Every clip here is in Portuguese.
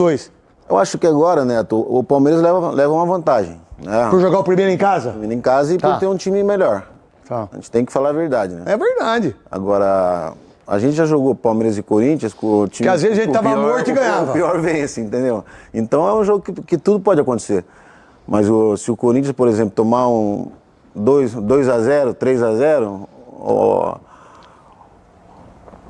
dois. Eu acho que agora, Neto, o Palmeiras leva uma vantagem. Né? Por jogar o primeiro em casa? Primeiro em casa e por ter um time melhor. Tá. A gente tem que falar a verdade, né? É verdade. Agora, a gente já jogou Palmeiras e Corinthians com o time... Que às vezes a gente tava morto e ganhava. O pior vence, entendeu? Então é um jogo que tudo pode acontecer. Mas se o Corinthians, por exemplo, tomar um 2-0, 3-0,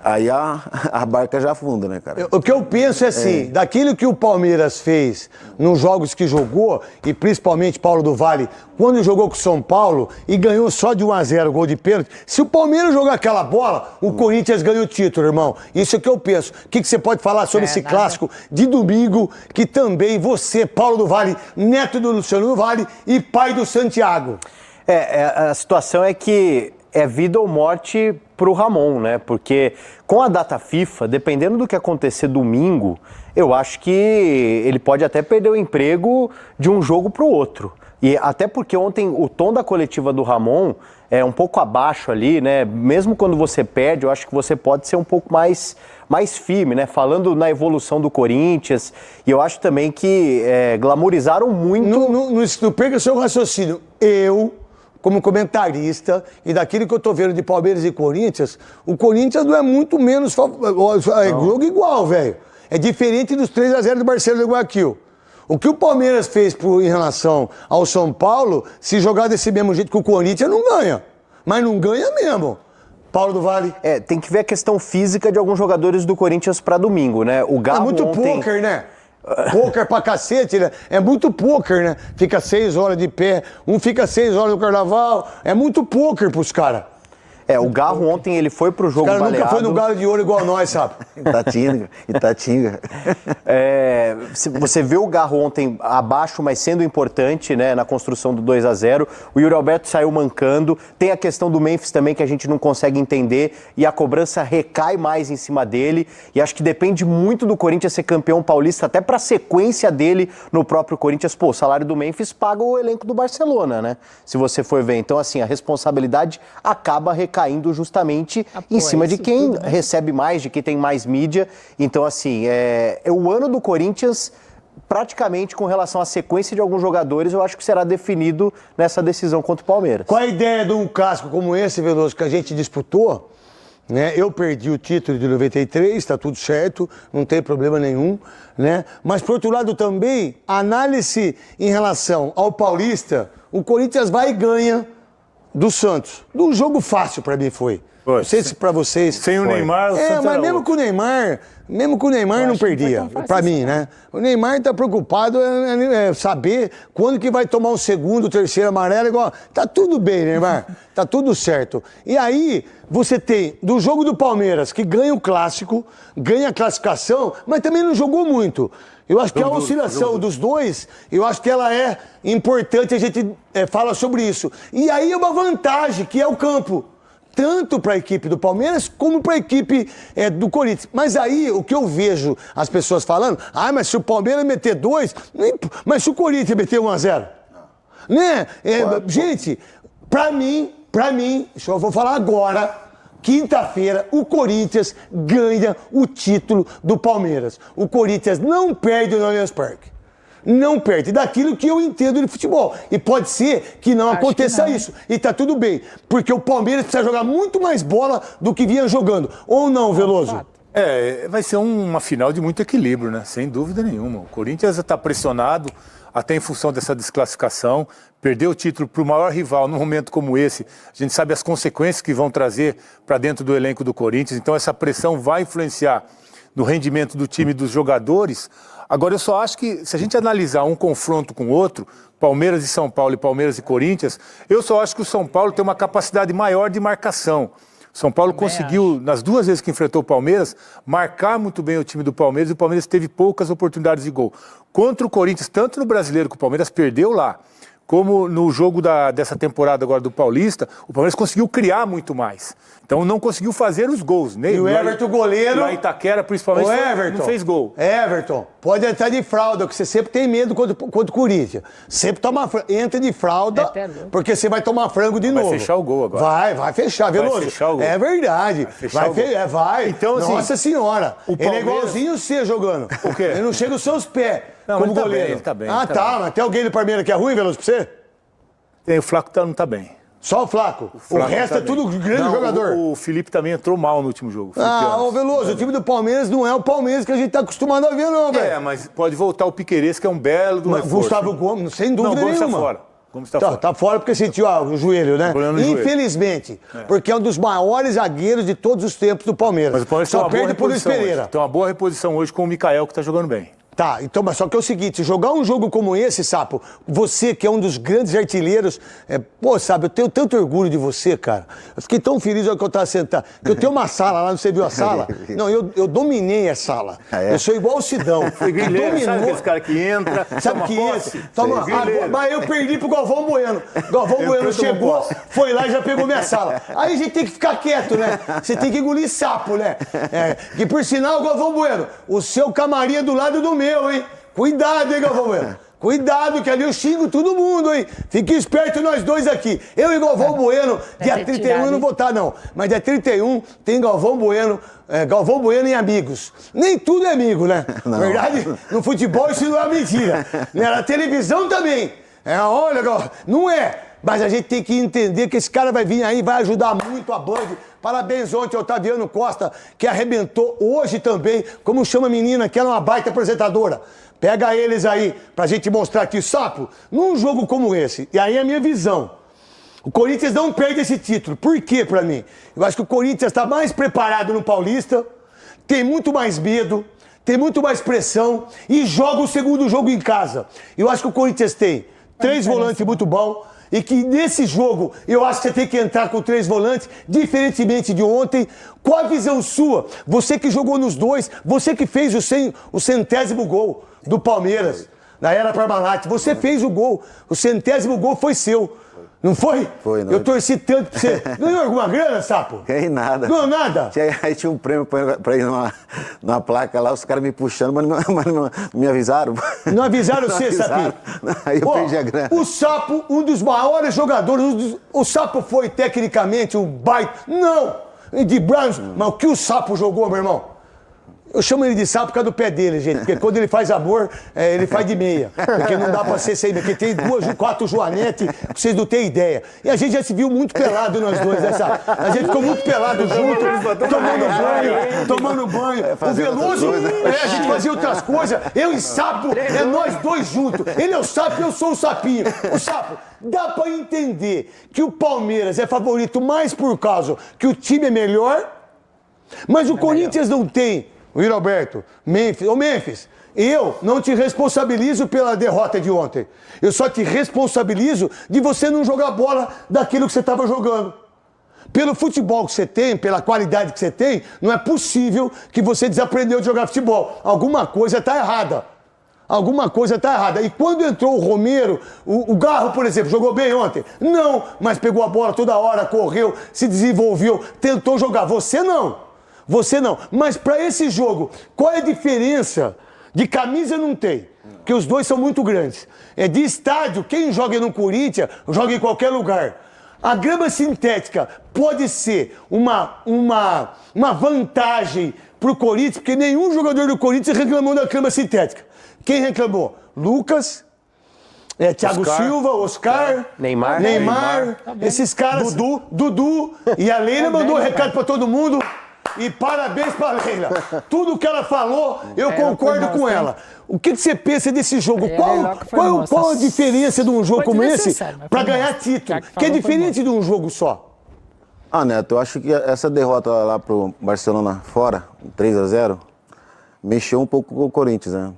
aí a barca já afunda, né, cara? O que eu penso é assim, daquilo que o Palmeiras fez nos jogos que jogou, e principalmente Paulo do Vale, quando jogou com o São Paulo e ganhou só de 1-0 gol de pênalti, se o Palmeiras jogar aquela bola, o Corinthians ganha o título, irmão. Isso é o que eu penso. O que você pode falar sobre esse clássico de domingo, que também você, Paulo do Vale, neto do Luciano do Vale e pai do Santiago? A situação é que é vida ou morte pro Ramon, né? Porque com a data FIFA, dependendo do que acontecer domingo, eu acho que ele pode até perder o emprego de um jogo pro outro. E até porque ontem o tom da coletiva do Ramon é um pouco abaixo ali, né? Mesmo quando você perde, eu acho que você pode ser um pouco mais firme, né? Falando na evolução do Corinthians. E eu acho também que glamorizaram muito... Não perca seu raciocínio. Como comentarista, e daquilo que eu tô vendo de Palmeiras e Corinthians, o Corinthians não é muito menos... É jogo igual, velho. É diferente dos 3-0 do Barcelona do Guayaquil. O que o Palmeiras fez em relação ao São Paulo, se jogar desse mesmo jeito que o Corinthians, não ganha. Mas não ganha mesmo. Paulo do Vale. Tem que ver a questão física de alguns jogadores do Corinthians para domingo, né? O Galo é muito ontem... pôquer, né? Pôquer pra cacete, né? É muito pôquer, né? Fica 6 horas de pé, um fica 6 horas no carnaval. É muito pôquer pros caras. O Garro ontem ele foi pro jogo baleado. O cara nunca foi no galo de ouro igual nós, sabe? Itatinga. Você vê o Garro ontem abaixo, mas sendo importante, né, na construção do 2-0. O Yuri Alberto saiu mancando. Tem a questão do Memphis também que a gente não consegue entender e a cobrança recai mais em cima dele. E acho que depende muito do Corinthians ser campeão paulista, até pra sequência dele no próprio Corinthians. Pô, o salário do Memphis paga o elenco do Barcelona, né? Se você for ver. Então, assim, a responsabilidade acaba recaindo justamente em cima de quem recebe mais, de quem tem mais mídia. Então, assim, o ano do Corinthians, praticamente com relação à sequência de alguns jogadores, eu acho que será definido nessa decisão contra o Palmeiras. Qual a ideia de um clássico como esse, Veloso, que a gente disputou? Né? Eu perdi o título de 93, está tudo certo, não tem problema nenhum, né? Mas, por outro lado, também, a análise em relação ao Paulista, o Corinthians vai e ganha do Santos. Do jogo fácil pra mim foi. Não sei se pra vocês... Sem o Neymar, o Santos mas mesmo com o Neymar não perdia, pra mim, né? O Neymar tá preocupado saber quando que vai tomar um segundo, terceiro amarelo, igual... Tá tudo bem, Neymar, tá tudo certo. E aí, você tem do jogo do Palmeiras, que ganha o clássico, ganha a classificação, mas também não jogou muito. Eu acho que a oscilação dos dois, eu acho que ela é importante, a gente fala sobre isso. E aí é uma vantagem, que é o campo. Tanto para a equipe do Palmeiras, como para a equipe do Corinthians. Mas aí, o que eu vejo as pessoas falando, mas se o Palmeiras meter 2, mas se o Corinthians meter 1-0? Né? Gente, para mim, eu vou falar agora... Quinta-feira, o Corinthians ganha o título do Palmeiras. O Corinthians não perde no Allianz Parque. Não perde. Daquilo que eu entendo de futebol. E pode ser que não aconteça isso. E tá tudo bem. Porque o Palmeiras precisa jogar muito mais bola do que vinha jogando. Ou não, Veloso? Vai ser uma final de muito equilíbrio, né? Sem dúvida nenhuma. O Corinthians está pressionado, até em função dessa desclassificação. Perdeu o título para o maior rival num momento como esse. A gente sabe as consequências que vão trazer para dentro do elenco do Corinthians. Então essa pressão vai influenciar no rendimento do time e dos jogadores. Agora eu só acho que se a gente analisar um confronto com o outro, Palmeiras e São Paulo e Palmeiras e Corinthians, eu só acho que o São Paulo tem uma capacidade maior de marcação. O São Paulo conseguiu, nas duas vezes que enfrentou o Palmeiras, marcar muito bem o time do Palmeiras e o Palmeiras teve poucas oportunidades de gol. Contra o Corinthians, tanto no Brasileiro que o Palmeiras perdeu lá, como no jogo dessa temporada agora do Paulista, o Palmeiras conseguiu criar muito mais. Então não conseguiu fazer os gols. E o Everton, goleiro... Lá em Itaquera, principalmente, o Everton, não fez gol. Everton, pode entrar de fralda, porque você sempre tem medo contra o Corinthians. Sempre entra de fralda, porque você vai tomar frango de novo. Vai fechar o gol agora. Vai fechar, Veloso. Vai fechar o gol. É verdade. Vai. Então, assim, Nossa senhora. o Palmeiras... Ele é igualzinho você jogando. O quê? Ele não chega aos seus pés. Não, como mas goleiro. ele tá bem. Mas tem alguém no Palmeiras que é ruim, Veloso, pra você? Tem, o Flaco não tá bem. Só o Flaco. O resto é tudo grande jogador. O Felipe também entrou mal no último jogo. Ô Veloso, o time do Palmeiras não é o Palmeiras que a gente tá acostumado a ver, não, velho. Mas pode voltar o Piquerez, que é um belo do reforço. Gustavo Gomes, sem dúvida nenhuma. Gomes tá fora. Gomes tá fora. Tá fora porque sentiu o joelho, né? Infelizmente. Joelho. Porque é um dos maiores zagueiros de todos os tempos do Palmeiras. Mas o Palmeiras só perde por Luiz Pereira. Tem uma boa reposição hoje com o Mikael, que tá jogando bem. Tá, então, mas só que é o seguinte, jogar um jogo como esse, Sapo, você que é um dos grandes artilheiros, sabe, eu tenho tanto orgulho de você, cara. Eu fiquei tão feliz na hora que eu tava sentado. Eu tenho uma sala lá, você viu a sala? Não, eu dominei a sala. Eu sou igual o Sidão. Sabe aqueles caras que entra, sabe que entra? Mas eu perdi pro Galvão Bueno. Galvão Bueno chegou, foi lá e já pegou minha sala. Aí a gente tem que ficar quieto, né? Você tem que engolir sapo, né? Que por sinal, Galvão Bueno, o seu camarim é do lado do meu, hein? Cuidado, hein, Galvão Bueno? Cuidado, que ali eu xingo todo mundo, hein? Fique esperto nós dois aqui. Eu e Galvão Bueno, dia 31 eu não vou estar, não. Mas dia 31 tem Galvão Bueno e amigos. Nem tudo é amigo, né? Na verdade, no futebol isso não é mentira. Na televisão também. Olha, não é. Mas a gente tem que entender que esse cara vai vir aí, vai ajudar muito a Band. Parabéns ontem ao Otaviano Costa, que arrebentou hoje também, como chama a menina, que era uma baita apresentadora. Pega eles aí, pra gente mostrar aqui, Sapo, num jogo como esse, e aí é a minha visão, o Corinthians não perde esse título. Por quê pra mim? Eu acho que o Corinthians está mais preparado no Paulista, tem muito mais medo, tem muito mais pressão e joga o segundo jogo em casa. Eu acho que o Corinthians tem 3 volantes muito bons, e que nesse jogo, eu acho que você tem que entrar com 3 volantes, diferentemente de ontem. Qual a visão sua? Você que jogou nos dois, você que fez o 100º gol do Palmeiras, na era Parmalat, você fez o gol, o 100º gol foi seu. Não foi? Foi, não. Eu torci tanto pra você. Ganhou alguma grana, Sapo? Ganhei nada. Ganhou nada? Aí tinha um prêmio pra ir numa placa lá, os caras me puxando, mas não me avisaram. Não avisaram você, Sapinho? Aí eu perdi a grana. O Sapo, um dos maiores jogadores, o Sapo foi tecnicamente um baita... Não! De Browns, mas o que o Sapo jogou, meu irmão? Eu chamo ele de sapo por causa do pé dele, gente. Porque quando ele faz amor, ele faz de meia. Porque não dá pra ser sem meia. Porque tem 4 joanetes que vocês não têm ideia. E a gente já se viu muito pelado nós dois, né, sabe? A gente ficou muito pelado junto, tomando banho. O Veloso, a gente fazia outras coisas. Eu e Sapo, nós dois juntos. Ele é o sapo e eu sou o sapinho. O Sapo, dá pra entender que o Palmeiras é favorito mais por causa que o time é melhor, mas o Corinthians não tem... O Yuri Alberto, Memphis, eu não te responsabilizo pela derrota de ontem. Eu só te responsabilizo de você não jogar bola daquilo que você estava jogando. Pelo futebol que você tem, pela qualidade que você tem, não é possível que você desaprendeu de jogar futebol. Alguma coisa está errada. Alguma coisa está errada. E quando entrou o Romero, o Garro, por exemplo, jogou bem ontem? Não, mas pegou a bola toda hora, correu, se desenvolveu, tentou jogar. Você não. Você não. Mas para esse jogo, qual é a diferença? De camisa não tem, porque os dois são muito grandes. De estádio, quem joga no Corinthians, joga em qualquer lugar. A grama sintética pode ser uma vantagem para o Corinthians, porque nenhum jogador do Corinthians reclamou da grama sintética. Quem reclamou? Lucas, Thiago Silva, Oscar, Neymar. Esses caras, Dudu, e a Leila mandou um recado para todo mundo. E parabéns pra Leila. Tudo que ela falou, eu concordo com ela. O que você pensa desse jogo? Qual a diferença de um jogo como esse para ganhar título? Que é diferente de um jogo só. Neto, eu acho que essa derrota lá pro Barcelona fora, 3-0, mexeu um pouco com o Corinthians, né?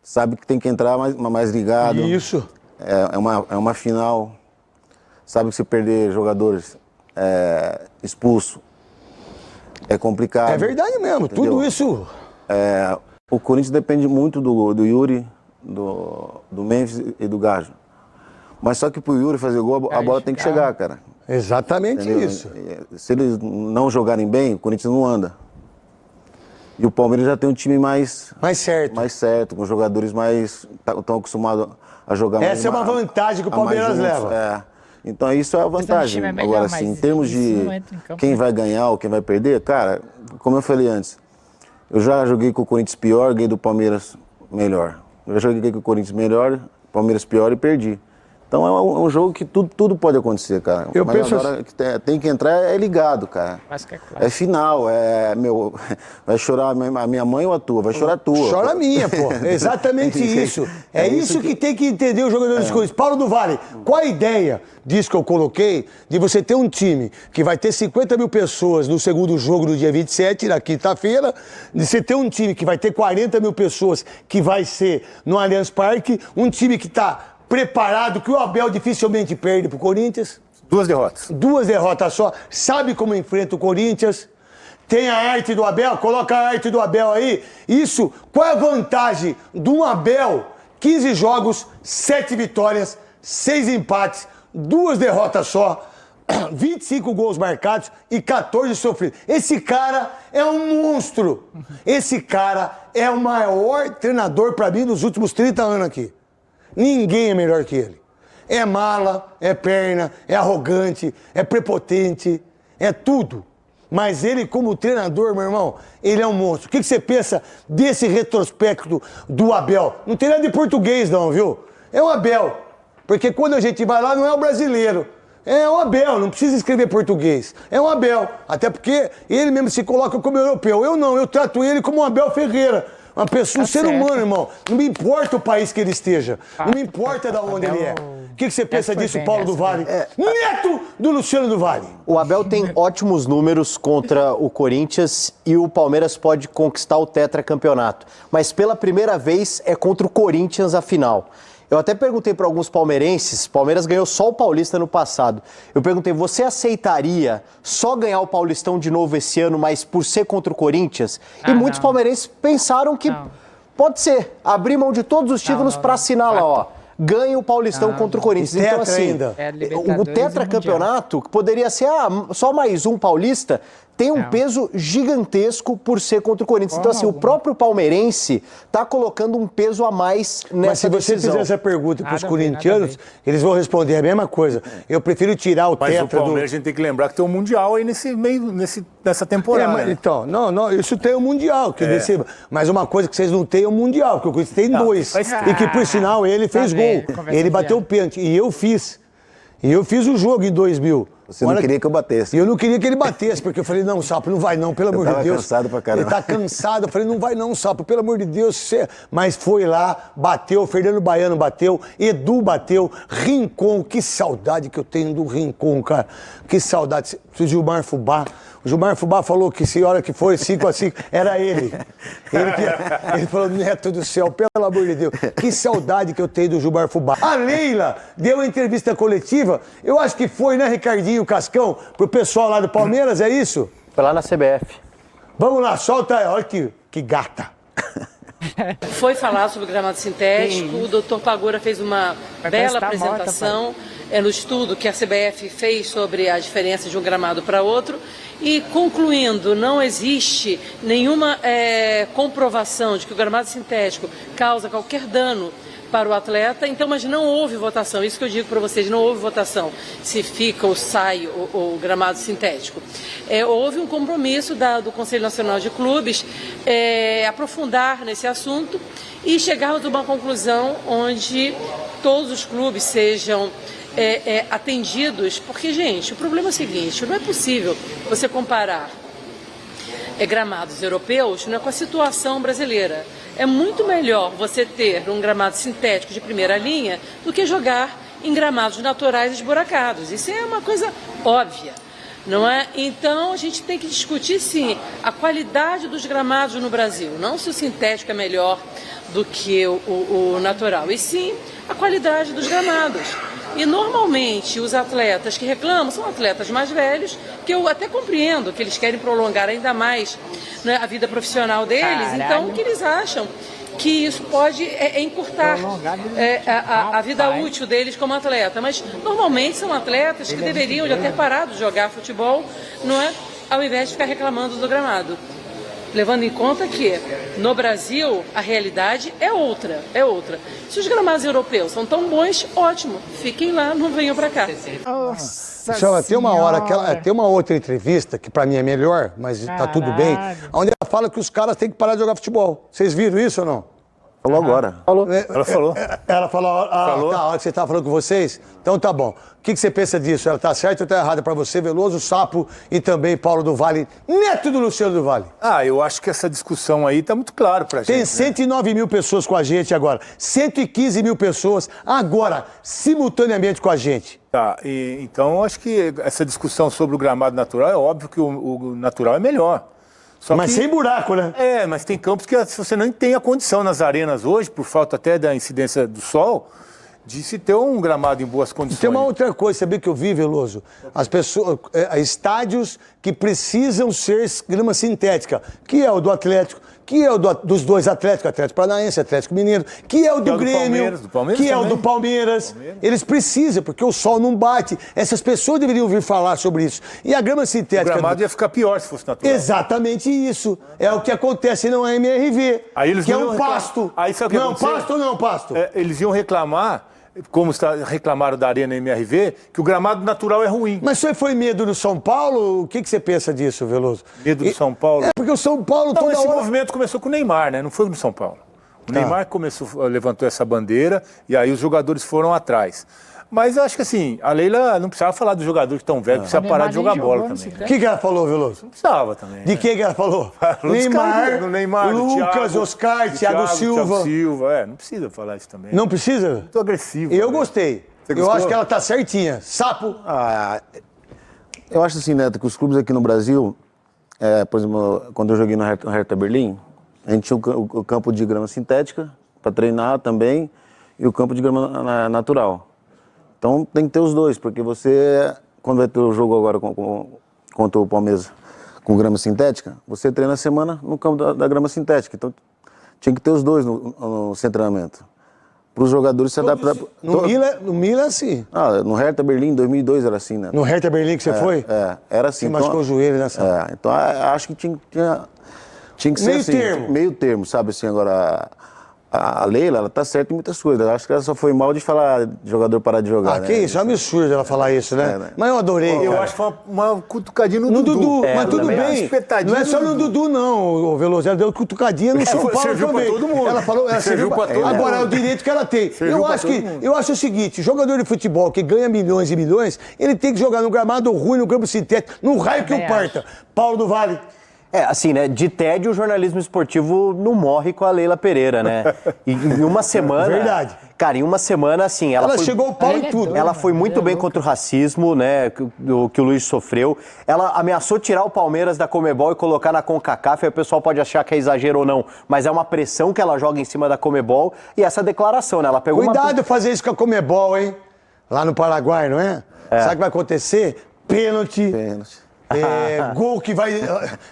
Sabe que tem que entrar mais ligado. Isso. É uma final. Sabe que se perder jogadores expulsos, é complicado. É verdade mesmo, entendeu? Tudo isso. O Corinthians depende muito do Yuri, do Memphis e do Gajo. Mas só que pro Yuri fazer gol, a bola tem que chegar, cara. Exatamente Entendeu? isso. Se eles não jogarem bem, o Corinthians não anda. E o Palmeiras já tem um time mais certo, com jogadores mais estão acostumados a jogar mais. Essa é uma vantagem que o Palmeiras leva. É. Então isso é a vantagem. É melhor, agora, assim, em termos de quem vai ganhar ou quem vai perder, cara, como eu falei antes, eu já joguei com o Corinthians pior, ganhei do Palmeiras melhor. Eu já joguei com o Corinthians melhor, Palmeiras pior e perdi. Então é um jogo que tudo pode acontecer, cara. Eu Mas penso agora tem que entrar ligado, cara. É final, vai chorar a minha mãe ou a tua? Vai chorar a tua. Chora a minha, pô. Exatamente isso. É isso que tem que entender os jogadores do Corinthians. Paulo do Vale, qual a ideia disso que eu coloquei, de você ter um time que vai ter 50 mil pessoas no segundo jogo do dia 27, na quinta-feira, de você ter um time que vai ter 40 mil pessoas, que vai ser no Allianz Parque, um time que está preparado, que o Abel dificilmente perde pro Corinthians. 2 derrotas. 2 derrotas só. Sabe como enfrenta o Corinthians. Tem a arte do Abel, coloca a arte do Abel aí. Isso, qual é a vantagem de um Abel? 15 jogos, 7 vitórias, 6 empates, 2 derrotas só, 25 gols marcados e 14 sofridos. Esse cara é um monstro. Esse cara é o maior treinador para mim dos últimos 30 anos aqui. Ninguém é melhor que ele. É mala, é perna, é arrogante, é prepotente, é tudo. Mas ele, como treinador, meu irmão, ele é um monstro. O que você pensa desse retrospecto do Abel? Não tem nada de português não, viu? É o Abel. Porque quando a gente vai lá, não é o brasileiro. É o Abel, não precisa escrever português. É o Abel. Até porque ele mesmo se coloca como europeu. Eu não, eu trato ele como um Abel Ferreira. Uma pessoa, um ser humano, irmão. Não me importa o país que ele esteja. Não me importa de onde ele é. O que você pensa disso, Paulo do Vale? Neto do Luciano do Vale. O Abel tem ótimos números contra o Corinthians e o Palmeiras pode conquistar o tetracampeonato. Mas pela primeira vez é contra o Corinthians a final. Eu até perguntei para alguns palmeirenses, o Palmeiras ganhou só o Paulista no passado. Eu perguntei, você aceitaria só ganhar o Paulistão de novo esse ano, mas por ser contra o Corinthians? E muitos palmeirenses pensaram que pode ser, abrir mão de todos os títulos para assinar lá, ó. Ganha o Paulistão contra o Corinthians. Então, assim, o tetracampeonato, que poderia ser só mais um paulista, tem um peso gigantesco por ser contra o Corinthians. Então, assim, o próprio palmeirense está colocando um peso a mais nessa decisão. Mas se você fizer essa pergunta para os corintianos, eles vão responder a mesma coisa. Eu prefiro tirar o tetra do... Mas o Palmeiras, a gente tem que lembrar que tem um Mundial aí nessa temporada. Mas, então, não, isso tem um Mundial. Mas uma coisa que vocês não têm é o Mundial, porque o Corinthians tem 2. E que, por sinal, ele fez gol. Ele bateu o pênalti. E eu fiz. E eu fiz o jogo em 2000. Você não queria que eu batesse. E eu não queria que ele batesse, porque eu falei, não, Sapo, não vai não, pelo amor de Deus. Eu tava cansado pra caramba. Ele tá cansado, eu falei, não vai não, Sapo, pelo amor de Deus. Mas foi lá, bateu, Fernando Baiano bateu, Edu bateu, Rincon, que saudade que eu tenho do Rincon, cara. Que saudade. O Gilmar Fubá. O Gilmar Fubá falou que se a hora que foi 5-5, era ele. Ele falou, Neto do céu, pelo amor de Deus, que saudade que eu tenho do Gilmar Fubá. A Leila deu uma entrevista coletiva, eu acho que foi, né, Ricardinho Cascão, pro pessoal lá do Palmeiras, é isso? Foi lá na CBF. Vamos lá, solta aí, olha que gata. Foi falar sobre o gramado sintético, o doutor Pagura fez uma bela apresentação no estudo que a CBF fez sobre a diferença de um gramado para outro. E concluindo, não existe nenhuma comprovação de que o gramado sintético causa qualquer dano para o atleta, então, mas não houve votação, isso que eu digo para vocês, não houve votação se fica ou sai o gramado sintético. Houve um compromisso do Conselho Nacional de Clubes aprofundar nesse assunto e chegarmos a uma conclusão onde todos os clubes sejam atendidos, porque, gente, o problema é o seguinte, não é possível você comparar gramados europeus com a situação brasileira. É muito melhor você ter um gramado sintético de primeira linha do que jogar em gramados naturais esburacados. Isso é uma coisa óbvia, não é? Então, a gente tem que discutir, sim, a qualidade dos gramados no Brasil. Não se o sintético é melhor do que o natural, e sim a qualidade dos gramados. E normalmente os atletas que reclamam são atletas mais velhos, que eu até compreendo que eles querem prolongar ainda mais, né, a vida profissional deles. Então o que eles acham que isso pode encurtar a vida útil deles como atleta. Mas normalmente são atletas que deveriam já ter parado de jogar futebol, não é? Ao invés de ficar reclamando do gramado. Levando em conta que no Brasil a realidade é outra. Se os gramados europeus são tão bons, ótimo, fiquem lá, não venham para cá. Nossa, tem uma outra entrevista que para mim é melhor, mas tá tudo bem, onde ela fala que os caras têm que parar de jogar futebol. Vocês viram isso ou não? Falou agora. Ela falou. Ela falou, tá, a hora que você estava falando com vocês? Então tá bom. O que você pensa disso? Ela tá certa ou tá errada para você, Veloso, Sapo e também Paulo do Vale, neto do Luciano do Vale? Eu acho que essa discussão aí tá muito claro pra gente. Tem 109 mil pessoas com a gente agora, 115 mil pessoas agora, simultaneamente com a gente. Tá, então acho que essa discussão sobre o gramado natural, é óbvio que o natural é melhor. Mas sem buraco, né? Mas tem campos que você não tem a condição nas arenas hoje, por falta até da incidência do sol, de se ter um gramado em boas condições. Tem uma outra coisa, sabia que eu vi, Veloso? As pessoas, estádios que precisam ser grama sintética, que é o do Atlético, que é o dos dois Atléticos, Atlético Paranaense, Atlético Mineiro, que é o do Grêmio, que é o do Palmeiras. Eles precisam, porque o sol não bate. Essas pessoas deveriam ouvir falar sobre isso. E a grama sintética... O gramado ia ficar pior se fosse natural. Exatamente isso. É o que acontece no MRV, que é um pasto. Não é um pasto ou não é um pasto? Eles iam reclamar, como reclamaram da Arena MRV, que o gramado natural é ruim. Mas você foi medo do São Paulo? O que você pensa disso, Veloso? Medo do São Paulo? Porque o São Paulo toda esse movimento começou com o Neymar, né? Não foi no São Paulo. O Neymar levantou essa bandeira e aí os jogadores foram atrás. Mas eu acho que assim, a Leila não precisava falar dos jogadores tão velhos, precisa parar de jogar bola também. O que ela falou, Veloso? Não precisava também. De quem que ela falou? Neymar, Lucas, Oscar, Thiago Silva. Não precisa falar isso também. Não precisa? Muito agressivo. Eu gostei. Eu acho que ela tá certinha. Sapo. Eu acho assim, Neto, que os clubes aqui no Brasil, por exemplo, quando eu joguei no Hertha Berlim, a gente tinha o campo de grama sintética para treinar também e o campo de grama natural. Então tem que ter os dois, porque você, quando vai ter o jogo agora contra o Palmeiras com grama sintética, você treina a semana no campo da grama sintética. Então tinha que ter os dois no treinamento. Para os jogadores se adaptar. No Milan é assim. No Hertha Berlim, em 2002 era assim, né? No Hertha Berlim que você foi? Era assim. Você machucou o joelho nessa. Então acho que tinha que ser assim. Meio termo, sabe assim, agora... A Leila, ela tá certa em muitas coisas. Eu acho que ela só foi mal de falar de jogador parar de jogar. Que isso? É um absurdo ela falar isso, né? Mas eu adorei. Eu acho que foi uma cutucadinha no Dudu. Mas tudo bem. Não é só no Dudu, não, o Veloso. Ela deu cutucadinha no São Paulo serviu também. Pra todo mundo. Ela falou, ela serviu pra todo mundo. Agora é o direito que ela tem. Eu acho o seguinte: jogador de futebol que ganha milhões e milhões, ele tem que jogar no gramado ruim, no campo sintético, no raio que o parta. Paulo do Vale. Assim, né? De tédio, o jornalismo esportivo não morre com a Leila Pereira, né? E em uma semana... Verdade. Cara, em uma semana, assim... Ela chegou o pau em tudo. Ela foi muito bem contra o racismo, né? Que o Luiz sofreu. Ela ameaçou tirar o Palmeiras da Conmebol e colocar na CONCACAF. Aí o pessoal pode achar que é exagero ou não. Mas é uma pressão que ela joga em cima da Conmebol. E essa declaração, né? Ela pegou Cuidado fazer isso com a Conmebol, hein? Lá no Paraguai, não é? Sabe o que vai acontecer? Pênalti. Gol que vai...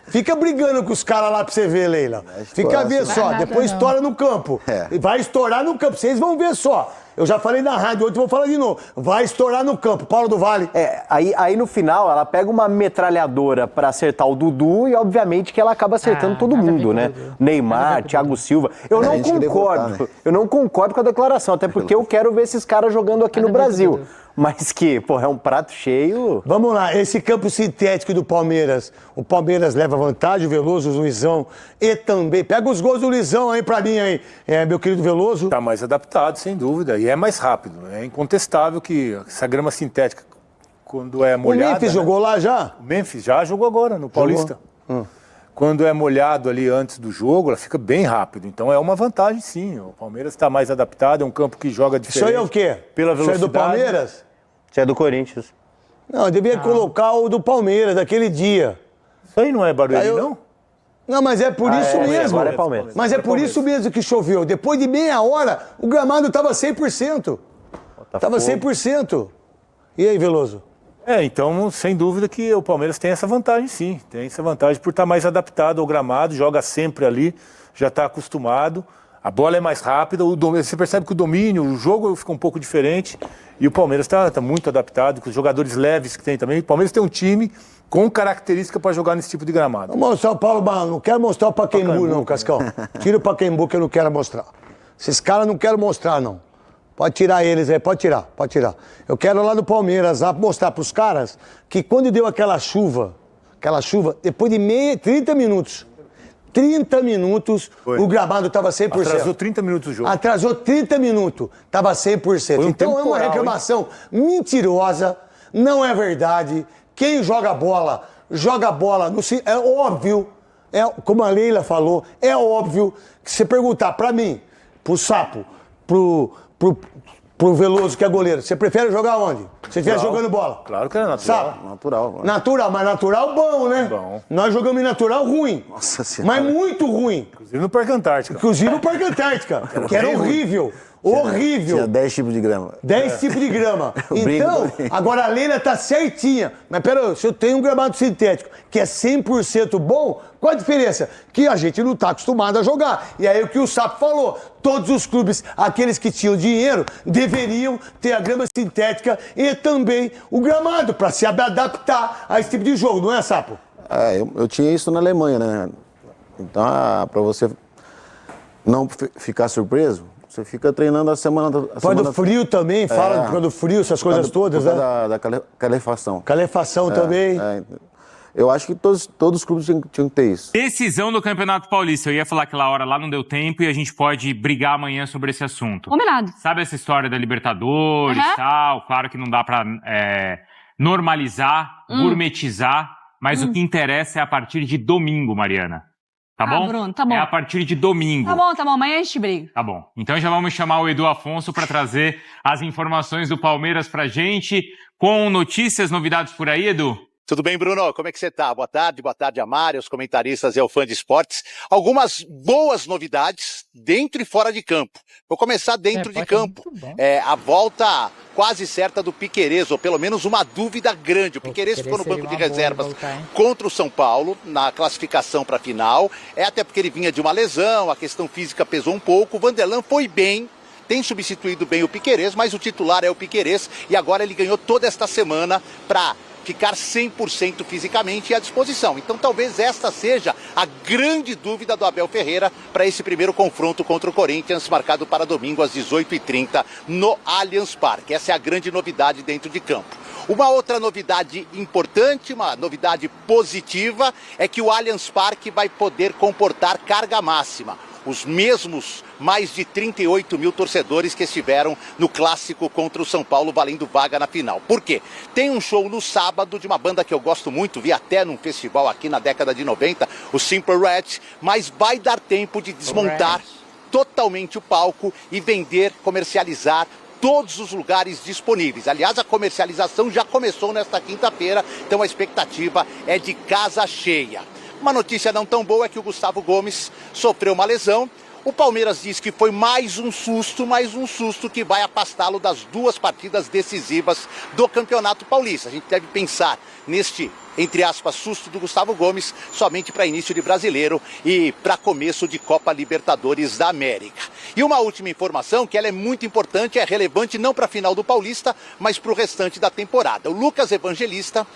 Fica brigando com os caras lá pra você ver, Leila. Fica a ver só. Depois estoura no campo. Vai estourar no campo. Vocês vão ver só. Eu já falei na rádio, hoje eu vou falar de novo. Vai estourar no campo. Paulo do Vale. Aí no final ela pega uma metralhadora pra acertar o Dudu e obviamente que ela acaba acertando todo mundo, né? Neymar, Thiago Silva. Eu não concordo. Eu não concordo com a declaração, até porque eu quero ver esses caras jogando aqui no Brasil. Mas que, é um prato cheio. Vamos lá, esse campo sintético do Palmeiras. O Palmeiras leva vantagem, o Veloso, o Luizão e também. Pega os gols do Luizão aí pra mim aí, meu querido Veloso. Tá mais adaptado, sem dúvida. E é mais rápido. É incontestável que essa grama sintética, quando é molhada... O Memphis jogou lá já? O Memphis já jogou agora, no Paulista. Quando é molhado ali antes do jogo, ela fica bem rápido. Então é uma vantagem, sim. O Palmeiras está mais adaptado, é um campo que joga diferente. Isso aí é o quê? Pela velocidade. Isso é do Palmeiras? Isso é do Corinthians. Não, eu devia colocar o do Palmeiras, daquele dia. Isso aí não é Barueri, não? Não, mas é por isso mesmo. Agora é Palmeiras. Mas é por isso mesmo que choveu. Depois de meia hora, o gramado estava 100%. Estava 100%. E aí, Veloso? Então, sem dúvida que o Palmeiras tem essa vantagem, sim. Tem essa vantagem por estar mais adaptado ao gramado, joga sempre ali, já está acostumado. A bola é mais rápida, você percebe que o domínio, o jogo fica um pouco diferente. E o Palmeiras está muito adaptado, com os jogadores leves que tem também. O Palmeiras tem um time com característica para jogar nesse tipo de gramado. Vou mostrar o Paulo Barros, não quero mostrar o Pacaembu não, Cascão. Tira o Pacaembu que eu não quero mostrar. Esses caras não quero mostrar, não. Pode tirar eles aí, pode tirar. Eu quero lá no Palmeiras mostrar pros caras que quando deu aquela chuva, depois de 30 minutos, o gramado estava 100%. Atrasou 30 minutos o jogo. Atrasou 30 minutos, estava 100%. Então é uma reclamação mentirosa, não é verdade. Quem joga bola, é óbvio, como a Leila falou, é óbvio que se perguntar pra mim, pro Sapo, pro Veloso, que é goleiro, você prefere jogar onde? Você estiver jogando bola? Claro que é natural. Sapo? Natural. Natural, mas natural bom, né? Bom. Nós jogamos em natural ruim. Nossa Senhora. Mas muito ruim. Inclusive no Parque Antártica. Inclusive o Parque Antártica, que era horrível. Horrível. Tinha 10 tipos de grama. 10 tipos de grama. Então, agora a Leila tá certinha. Mas pera, se eu tenho um gramado sintético que é 100% bom, qual a diferença? Que a gente não tá acostumado a jogar. E aí o que o Sapo falou, todos os clubes, aqueles que tinham dinheiro, deveriam ter a grama sintética e também o gramado, para se adaptar a esse tipo de jogo, não é, Sapo? Eu tinha isso na Alemanha, né? Então, para você não ficar surpreso, você fica treinando a semana... Por do frio também, fala por do frio, essas coisas todas, né? Da calefação. Calefação também. Eu acho que todos os clubes tinham que ter isso. Decisão do Campeonato Paulista. Eu ia falar aquela hora lá, não deu tempo e a gente pode brigar amanhã sobre esse assunto. Combinado. Sabe essa história da Libertadores e tal? Claro que não dá pra normalizar, gourmetizar, mas o que interessa é a partir de domingo, Mariana. Tá bom? Bruno, tá bom. É a partir de domingo. Tá bom. Amanhã a gente briga. Tá bom. Então já vamos chamar o Edu Afonso para trazer as informações do Palmeiras pra gente, com notícias, novidades por aí, Edu? Tudo bem, Bruno? Como é que você tá? Boa tarde a Mari, os comentaristas e ao fã de esportes. Algumas boas novidades dentro e fora de campo. Vou começar dentro de campo. A volta quase certa do Piquerez, ou pelo menos uma dúvida grande. O Piquerez ficou no banco de reservas contra o São Paulo, na classificação para a final. Até porque ele vinha de uma lesão, a questão física pesou um pouco. O Vanderlan foi bem. Tem substituído bem o Piquerez, mas o titular é o Piquerez. E agora ele ganhou toda esta semana para ficar 100% fisicamente à disposição. Então talvez esta seja a grande dúvida do Abel Ferreira para esse primeiro confronto contra o Corinthians, marcado para domingo às 18h30 no Allianz Parque. Essa é a grande novidade dentro de campo. Uma outra novidade importante, uma novidade positiva, é que o Allianz Parque vai poder comportar carga máxima. Os mesmos mais de 38 mil torcedores que estiveram no clássico contra o São Paulo, valendo vaga na final. Por quê? Tem um show no sábado de uma banda que eu gosto muito, vi até num festival aqui na década de 90, o Simple Red, mas vai dar tempo de desmontar totalmente o palco e vender, comercializar todos os lugares disponíveis. Aliás, a comercialização já começou nesta quinta-feira, então a expectativa é de casa cheia. Uma notícia não tão boa é que o Gustavo Gomes sofreu uma lesão. O Palmeiras diz que foi mais um susto que vai afastá-lo das duas partidas decisivas do Campeonato Paulista. A gente deve pensar neste, entre aspas, susto do Gustavo Gomes somente para início de Brasileiro e para começo de Copa Libertadores da América. E uma última informação, que ela é muito importante, é relevante não para a final do Paulista, mas para o restante da temporada. O Lucas Evangelista,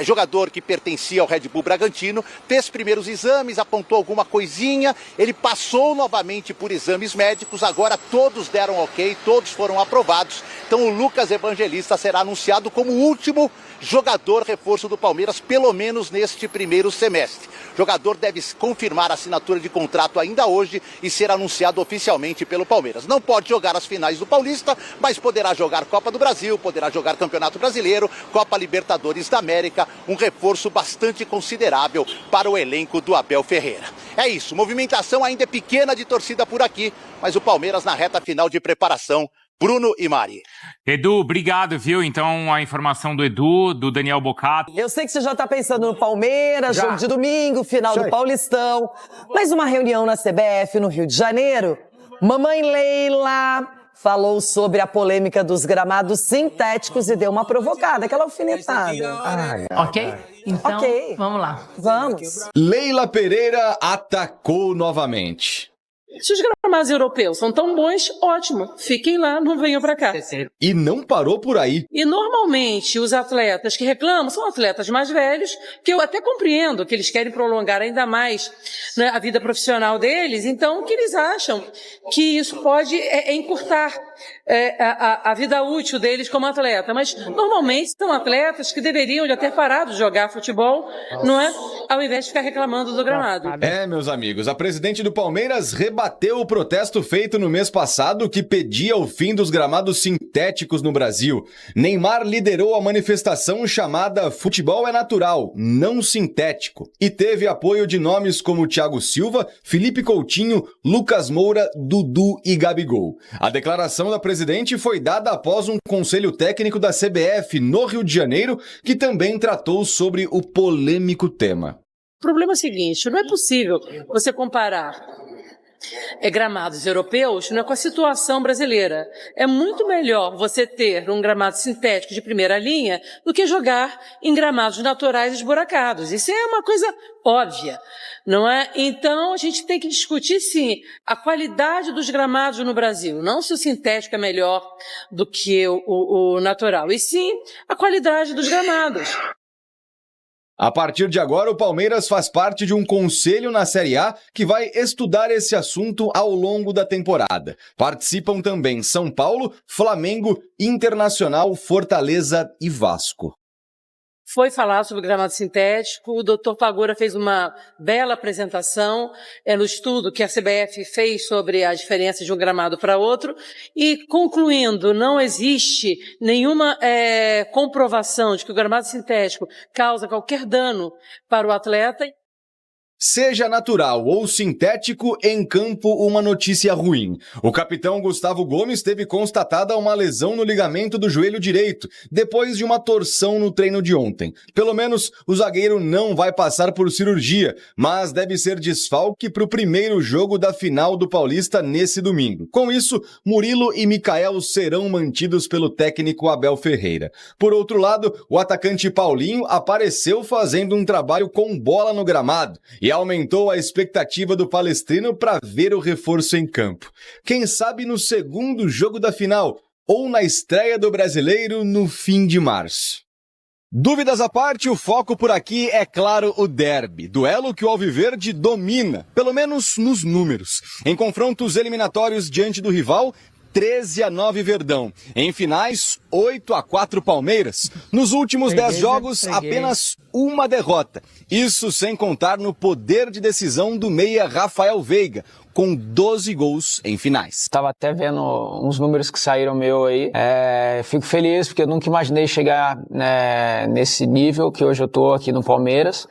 jogador que pertencia ao Red Bull Bragantino, fez primeiros exames, apontou alguma coisinha, ele passou novamente por exames médicos, agora todos deram ok, todos foram aprovados. Então o Lucas Evangelista será anunciado como o último jogador reforço do Palmeiras, pelo menos neste primeiro semestre. O jogador deve confirmar a assinatura de contrato ainda hoje e ser anunciado oficialmente pelo Palmeiras. Não pode jogar as finais do Paulista, mas poderá jogar Copa do Brasil, poderá jogar Campeonato Brasileiro, Copa Libertadores da América, um reforço bastante considerável para o elenco do Abel Ferreira. É isso, movimentação ainda é pequena de torcida por aqui, mas o Palmeiras na reta final de preparação. Bruno e Mari. Edu, obrigado, viu? Então, a informação do Edu, do Daniel Bocato. Eu sei que você já tá pensando no Palmeiras, jogo de domingo, final do Paulistão. Mas uma reunião na CBF no Rio de Janeiro, mamãe Leila falou sobre a polêmica dos gramados sintéticos e deu uma provocada, aquela alfinetada. Ok? Então, vamos lá. Vamos. Leila Pereira atacou novamente. Se os gramados europeus são tão bons, ótimo, fiquem lá, não venham para cá. E não parou por aí. E normalmente os atletas que reclamam são atletas mais velhos, que eu até compreendo que eles querem prolongar ainda mais, né, a vida profissional deles, então que eles acham que isso pode encurtar a vida útil deles como atleta. Mas normalmente são atletas que deveriam já ter parado de jogar futebol, não é? Ao invés de ficar reclamando do gramado. Meus amigos, a presidente do Palmeiras rebateu o protesto feito no mês passado que pedia o fim dos gramados sintéticos no Brasil. Neymar liderou a manifestação chamada Futebol é Natural, não sintético, e teve apoio de nomes como Thiago Silva, Felipe Coutinho, Lucas Moura, Dudu e Gabigol. A declaração da presidente foi dada após um conselho técnico da CBF no Rio de Janeiro, que também tratou sobre o polêmico tema. O problema é o seguinte, não é possível você comparar gramados europeus, não é, com a situação brasileira. É muito melhor você ter um gramado sintético de primeira linha do que jogar em gramados naturais esburacados. Isso é uma coisa óbvia, não é? Então, a gente tem que discutir, sim, a qualidade dos gramados no Brasil. Não se o sintético é melhor do que o natural, e sim a qualidade dos gramados. A partir de agora, o Palmeiras faz parte de um conselho na Série A que vai estudar esse assunto ao longo da temporada. Participam também São Paulo, Flamengo, Internacional, Fortaleza e Vasco. Foi falar sobre o gramado sintético, o Dr. Pagura fez uma bela apresentação no estudo que a CBF fez sobre a diferença de um gramado para outro e, concluindo, não existe nenhuma comprovação de que o gramado sintético causa qualquer dano para o atleta. Seja natural ou sintético, em campo uma notícia ruim. O capitão Gustavo Gomes teve constatada uma lesão no ligamento do joelho direito, depois de uma torção no treino de ontem. Pelo menos o zagueiro não vai passar por cirurgia, mas deve ser desfalque para o primeiro jogo da final do Paulista nesse domingo. Com isso, Murilo e Micael serão mantidos pelo técnico Abel Ferreira. Por outro lado, o atacante Paulinho apareceu fazendo um trabalho com bola no gramado e aumentou a expectativa do palestrino para ver o reforço em campo. Quem sabe no segundo jogo da final ou na estreia do Brasileiro no fim de março. Dúvidas à parte, o foco por aqui é, claro, o derby, duelo que o Alviverde domina, pelo menos nos números. Em confrontos eliminatórios diante do rival, 13-9 Verdão. Em finais, 8-4 Palmeiras. Nos últimos 10 jogos, apenas uma derrota. Isso sem contar no poder de decisão do meia Rafael Veiga, com 12 gols em finais. Estava até vendo uns números que saíram meu aí. Fico feliz porque eu nunca imaginei chegar nesse nível que hoje eu tô aqui no Palmeiras.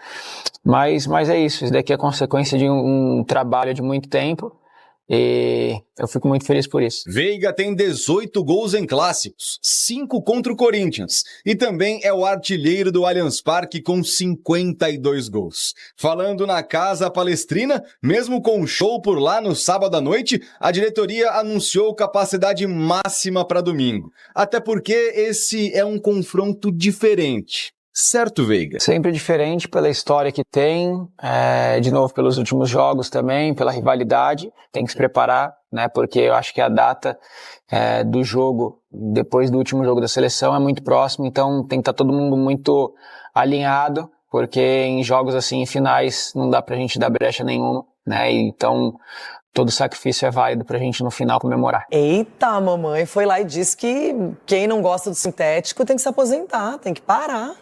Mas é isso. Isso daqui é consequência de um trabalho de muito tempo. E eu fico muito feliz por isso. Veiga tem 18 gols em clássicos, 5 contra o Corinthians, e também é o artilheiro do Allianz Parque com 52 gols. Falando na Casa Palestrina, mesmo com um show por lá no sábado à noite, a diretoria anunciou capacidade máxima para domingo. Até porque esse é um confronto diferente. Certo, Veiga? Sempre diferente pela história que tem, de novo pelos últimos jogos também, pela rivalidade, tem que se preparar, né? Porque eu acho que a data do jogo, depois do último jogo da seleção, é muito próximo, então tem que estar todo mundo muito alinhado, porque em jogos assim, em finais, não dá pra gente dar brecha nenhuma, né? Então, todo sacrifício é válido pra gente no final comemorar. Eita, a mamãe foi lá e disse que quem não gosta do sintético tem que se aposentar, tem que parar.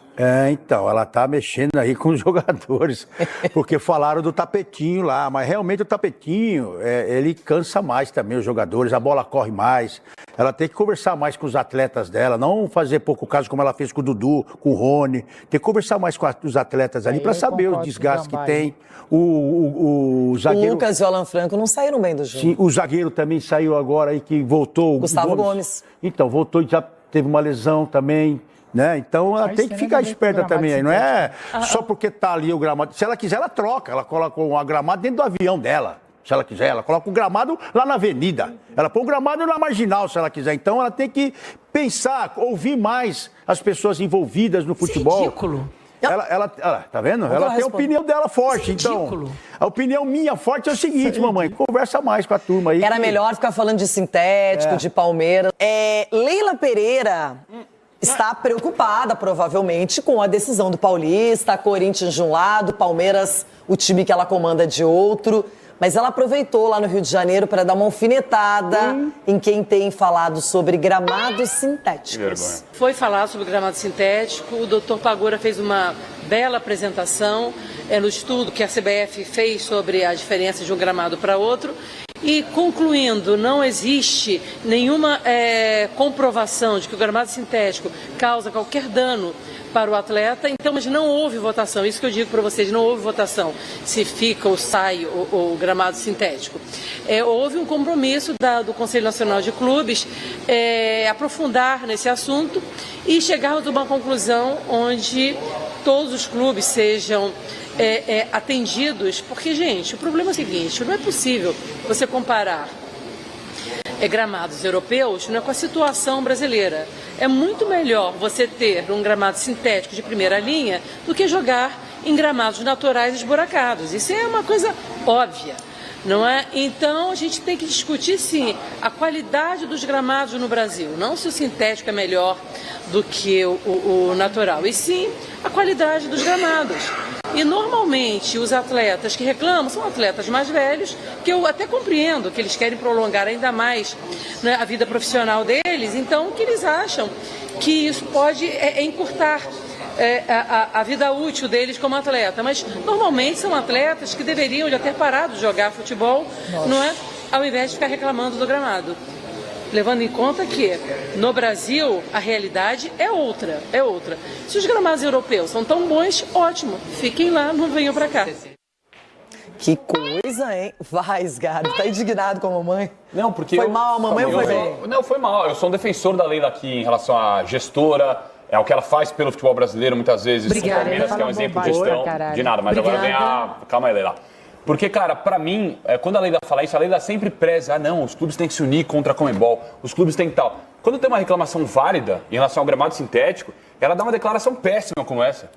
Então, ela tá mexendo aí com os jogadores, porque falaram do tapetinho lá, mas realmente o tapetinho, ele cansa mais também os jogadores, a bola corre mais, ela tem que conversar mais com os atletas dela, não fazer pouco caso como ela fez com o Dudu, com o Rony, tem que conversar mais com os atletas ali para saber os desgastes que tem. O zagueiro... O Lucas e o Alan Franco não saíram bem do jogo. Sim, o zagueiro também saiu agora aí, que voltou. Gustavo Gomes. Então, voltou e já teve uma lesão também. Né? Então ela tem que ficar esperta também aí, não é só porque tá ali o gramado. Se ela quiser, ela troca, ela coloca o gramado dentro do avião dela. Se ela quiser, ela coloca o gramado lá na avenida. Ela põe o gramado na marginal, se ela quiser. Então ela tem que pensar, ouvir mais as pessoas envolvidas no futebol. Ridículo. Ela tá vendo? Ela tem a opinião dela forte. Então, a opinião minha forte é o seguinte, mamãe, conversa mais com a turma aí. Era melhor ficar falando de sintético, de Palmeiras. Leila Pereira está preocupada, provavelmente, com a decisão do Paulista, Corinthians de um lado, Palmeiras, o time que ela comanda de outro. Mas ela aproveitou lá no Rio de Janeiro para dar uma alfinetada em quem tem falado sobre gramados sintéticos. Foi falar sobre gramado sintético, o Dr. Pagura fez uma bela apresentação no estudo que a CBF fez sobre a diferença de um gramado para outro. E concluindo, não existe nenhuma comprovação de que o gramado sintético causa qualquer dano para o atleta, então, mas não houve votação, isso que eu digo para vocês, não houve votação se fica ou sai o gramado sintético. Houve um compromisso do Conselho Nacional de Clubes aprofundar nesse assunto e chegarmos a uma conclusão onde todos os clubes sejam atendidos, porque, gente, o problema é o seguinte, não é possível você comparar gramados europeus com a situação brasileira. É muito melhor você ter um gramado sintético de primeira linha do que jogar em gramados naturais esburacados. Isso é uma coisa óbvia, não é? Então a gente tem que discutir, sim, a qualidade dos gramados no Brasil. Não se o sintético é melhor do que o natural, e sim a qualidade dos gramados. E normalmente os atletas que reclamam são atletas mais velhos, que eu até compreendo que eles querem prolongar ainda mais, né, a vida profissional deles, então que eles acham que isso pode encurtar a vida útil deles como atleta. Mas normalmente são atletas que deveriam já ter parado de jogar futebol, não é? Ao invés de ficar reclamando do gramado. Levando em conta que, no Brasil, a realidade é outra. Se os gramados europeus são tão bons, ótimo, fiquem lá, não venham pra cá. Que coisa, hein? Vai, Sgarbi, tá indignado com a mamãe? Não, porque foi mal a mamãe ou foi bem? Não, foi mal. Eu sou um defensor da Leila aqui em relação à gestora, o que ela faz pelo futebol brasileiro, muitas vezes. Obrigada, o Palmeiras, que é um exemplo de gestão. De nada, mas Obrigada. agora vem a... Calma aí, Leila. Porque, cara, pra mim, quando a Leila fala isso, a Leila sempre preza, não, os clubes têm que se unir contra a Conmebol, os clubes têm que tal. Quando tem uma reclamação válida em relação ao gramado sintético, ela dá uma declaração péssima como essa.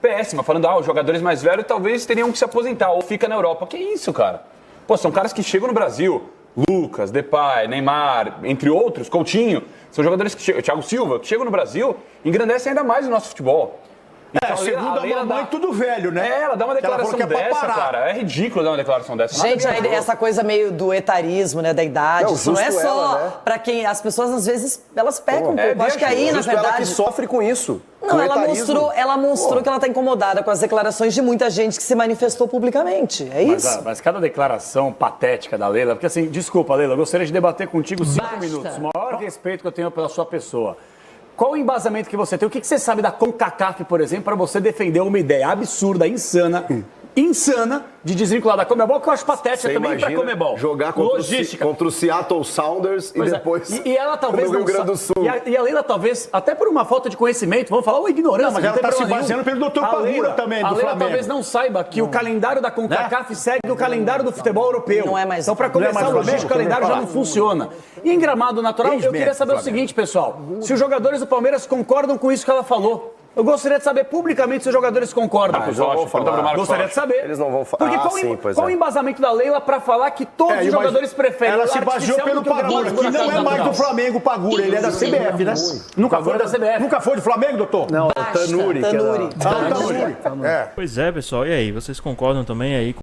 Péssima, falando, os jogadores mais velhos talvez teriam que se aposentar, ou fica na Europa. Que isso, cara? Pô, são caras que chegam no Brasil, Lucas, Depay, Neymar, entre outros, Coutinho, são jogadores que chegam, Thiago Silva, que chegam no Brasil e engrandecem ainda mais o nosso futebol. Então, segundo a mamãe, tudo velho, né? Ela dá uma declaração dessa, cara. É ridículo dar uma declaração dessa. Gente, essa coisa meio do etarismo, né, da idade, isso não é só ela, né? Pra quem... As pessoas, às vezes, elas pecam um pouco. Acho que aí, na verdade... ela que sofre com isso. Não, ela mostrou que ela tá incomodada com as declarações de muita gente que se manifestou publicamente. É isso. Mas cada declaração patética da Leila... Porque, assim, desculpa, Leila, eu gostaria de debater contigo 5 minutos. O maior respeito que eu tenho pela sua pessoa. Qual o embasamento que você tem? O que você sabe da CONCACAF, por exemplo, para você defender uma ideia absurda, insana, de desvincular da Conmebol, que eu acho patética também para Conmebol. Jogar contra o Seattle Sounders e depois e ela talvez no Rio Grande do Sul. E a Leila talvez, até por uma falta de conhecimento, vamos falar, ou ignorância. Não, mas ela está se baseando pelo Dr. Pagura também, do Flamengo. A Leila talvez não saiba que o calendário da CONCACAF segue o calendário do futebol europeu. Não é mais. Então, para começar, o calendário já não funciona. E em gramado natural, eu queria saber o seguinte, pessoal. Se os jogadores do Palmeiras concordam com isso que ela falou. Eu gostaria de saber publicamente se os jogadores concordam. Gostaria de saber. Eles não vão falar. Porque qual o embasamento da Leila para falar que todos os jogadores preferem? Ela se baseou pelo Pagura, que não é mais do Flamengo, o Pagura. Ele é da CBF, né? Nunca foi da CBF. Nunca foi do Flamengo, doutor? Não, é Tanuri. Tanuri. Pois é, pessoal. E aí, vocês concordam também aí